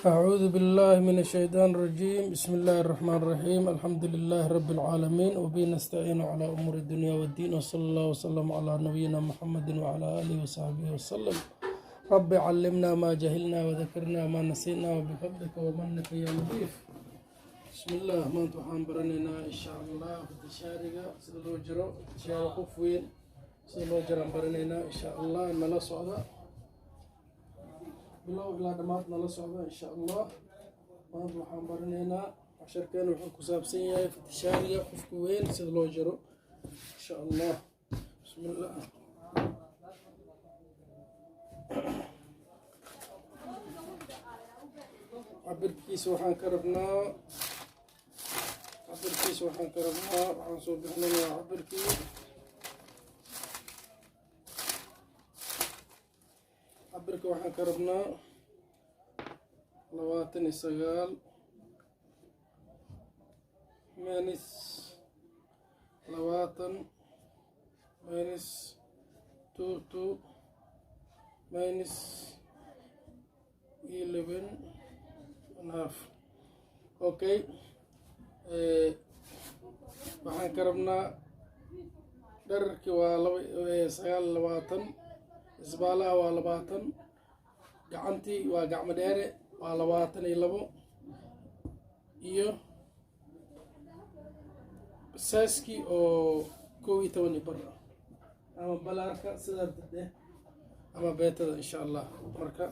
أعوذ بالله من الشيطان الرجيم. بسم الله الرحمن الرحيم. الحمد لله رب العالمين، وبه نستعين على أمور الدنيا والدين، وصلى الله وسلم على نبينا محمد وعلى آله وصحبه وسلم. رب علمنا ما جهلنا وذكرنا ما نسينا وبفضلك ومنك يا لطيف. بسم الله. ما waxaan baranaynaa insha Allah fadishaariga sida loo jiro fadishaara qof weyn sida loo jiro baranaynaa insha Allah. nala socda bilow ilaa dhamaad nala socda insha Allah. maanta waxaan baranaynaa casharkeena wuxuu ku saabsan yahay fadishaariga qofka weyn sida loo jiro insha Allah. bismillah. cabirkiisa waxaan ka rabnaa waxaan soo bixinaynaa cabirkii waxaan ka rabnaa 29 minus 20 minus 22 minus 11 and half. Okay. waxaan ka rabnaa dherarkii waa 29, isbaalaha waa 20, gacantii waa gacmo dheere waa 22 iyo saaskii oo 11 bar ama balaarka sidaa dadeh ama beetada insha Allah. marka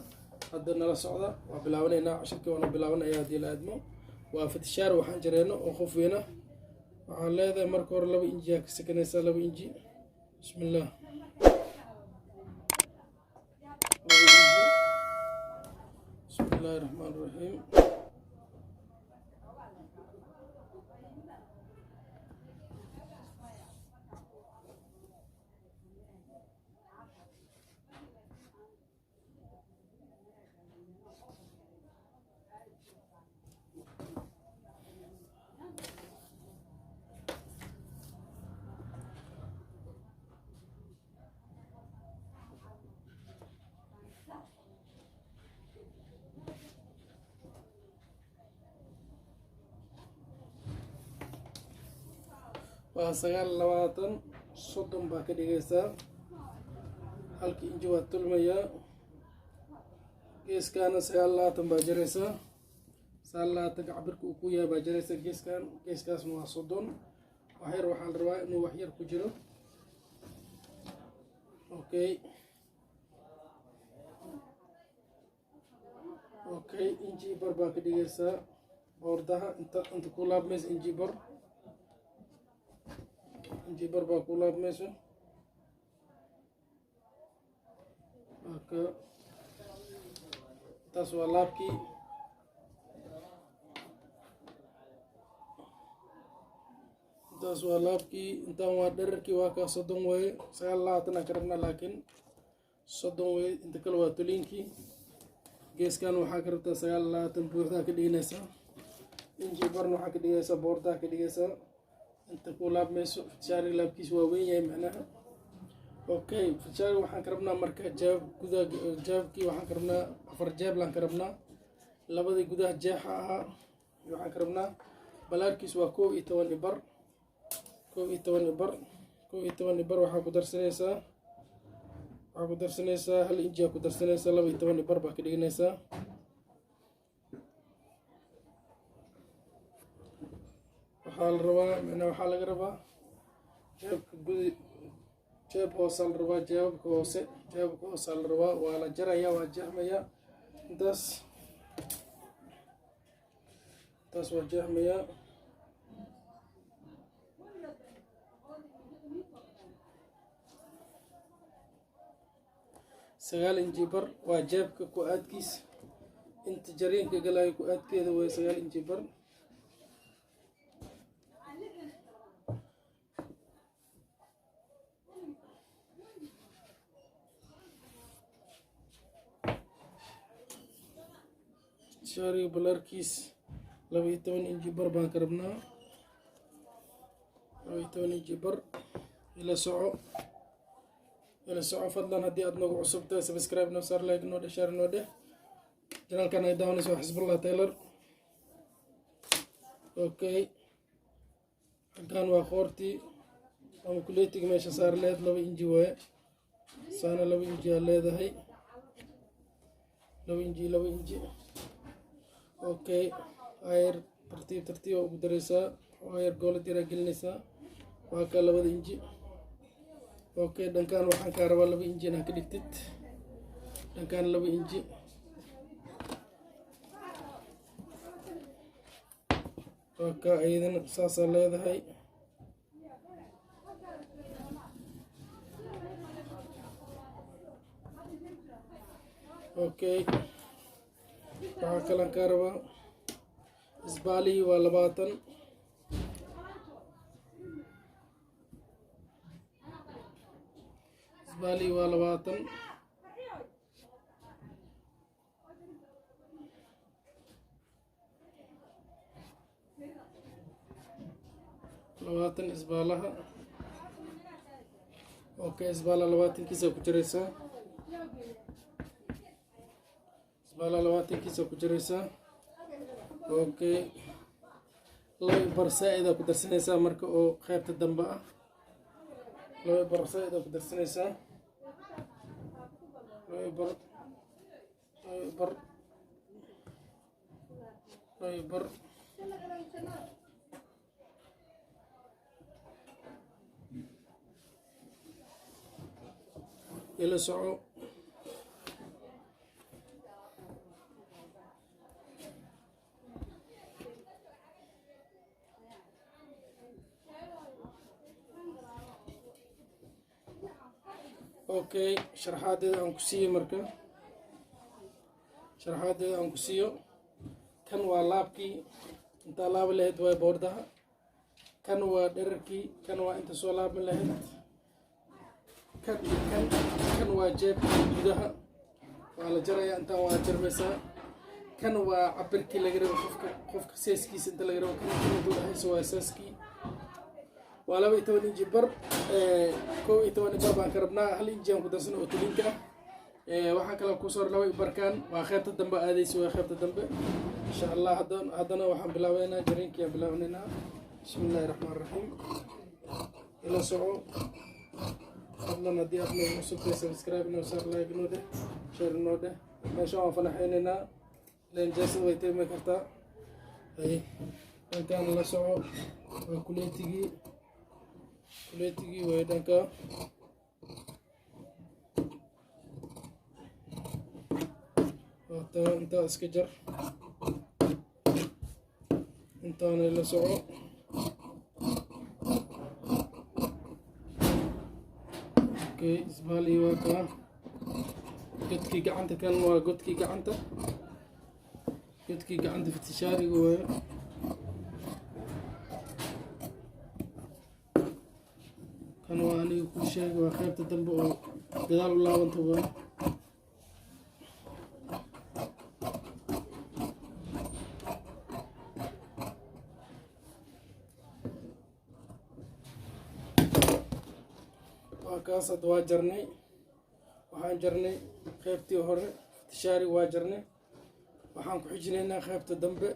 hadda nala socda waa bilaabanaynaa casharkii waana bilaabanayaa haddii la aadmo. waa fatishaar waxaan jireyno oo qof weyna waxaan leedahay marka hore 2 inji ka sakanaysaa 2 inji. bismillah. bismillahir rahmanir rahim. waa 29 30 baa ka dhigaysaa. halkii inji waa tulmayaa. geeskaana 29 baa jaraysaa. 29 cabirka uu ku yahay baa jaraysaa geeskaasna waa 30. waxyar waxaa la rabaa inuu waxyar ku jiro. okay inji bar baa ka dhigaysaa. boordaha inta ku laabmaysa inji bar baa ku laabmayso. taas waa laabkii. intaan waa dherarkii waa kaa 30 weeye. 29 aan ka rabnaa laakiin 30 weeye. inta kale waa tuliinkii. geeskan waxaa ka rabtaa 29 buuxdaa ka dhiganaysaa. inji barna waxaa ka dhigaysaa boordaa ka dhigaysaa. inta ku laabmayso fadishaariga laabkiisa waa weyn yahay macnaha. okay fadishaariga waxaan ka rabnaa marka jaabkii waxaan ka rabnaa 4 jeeb laan ka rabnaa. labadii gudaha jeexa ahaa waxaan ka rabnaa balaarkiisa waa 11 bar. 11 bar waxaa ku darsanaysaa hal inji ku darsanaysaa. 12 bar baa ka dhiganaysaa. waxaa laga rabaa jeeb hoose la rabaa. jeebabka hoose la rabaa. waa la jarayaa waa jeexmayaa. intaas waa jeexmayaa. sagaal inji bar waa jeebka ku aadkiis. inta jariinka galaayo ku aadkeeda way 9 inji bar. shaariga balaarkiis 12 inji bar baan ka rabnaa. 12 inji bar ila soco إلى سعى فضلا هدي أدنى وعصبته سبسكرايب نوصار لايك نودي شير نودي janaalkan ay daawanayso waa xisbullah taylor. Okay, xaggan waa qoortii ama kuleetiga meesha saar leed 2 inji waaye, saana 2 inji aa leedahay, 2 inji. Okay, ayar tartiib ugu dareysaa, ayar goolad yaraa gelinaysaa, waa ka 2 inji. Okay, dhankaan waxaan kaa rabaa 2 inji inaad ka dhigtid, dhankaan 2 inji. waa ka ayadana saasaa leedahay. Okay, waxaa kalan kaa rabaa isbaalihii waa 20, isbaalihii waa 20. isbaalaha. Okay, isbaala 20 kiisa ku jiraysaa, isbaala 20 kiisa ku jiraysaa. Okay, 2 bar saa'ida ku darsanaysaa marka oo qaybta dambe ah, 2 bar saa'ida ku darsanaysaa, 2 bar ila soco. Okay, sharaxaadeeda aan ku siiyo marka, sharaxaadeeda aan ku siiyo. Kan waa laabkii intaa laabi lahayd waa boordaha, kan waa dherarkii, kan waa inta soo laabi lahayd, kan waa jeebkii gudaha waa la jarayaa, intaan waa jarmaysaa. kan waa cabirkii laga rabo qofka seeskiisa inta laga rabo, kan intuu dhexaysa waa seeskii, waa 12 inji bar. 12 bar baan ka rabnaa, 1 inji aan ku darsano oo tulinka ah. waxaan kale ku soo 2 barkaan waa qaybta dambe aadaysa, waa qaybta dambe insha Allah. haddana waxaan bilaabaynaa jariinkii aan bilaabaynaa. bismillahi raxmaani raxiim. ila soco fadlan, haddii aad nagu cusubtahay subscribe inoo saar, like inoo dheh, share inoo dheh. meeshaan waan fanaxaynaynaa, leen jeesad way taymi kartaa. dhankaan la soco waa kuleetigii way dhanka. intaa iska jar, intaana la soco. Okay, isbaalii waa kaa godkii gacanta, kan waa godkii gacanta, fitishaariga waaye. kan waa aniga kuu sheega, waa qaybta dambe oo gadaal u laabanta waaye. kaas hadda waa jarnay, waxaan jarnay qaybtii hore fitishaari waa jarnay, waxaan ku xijinaynaa qaybta dambe.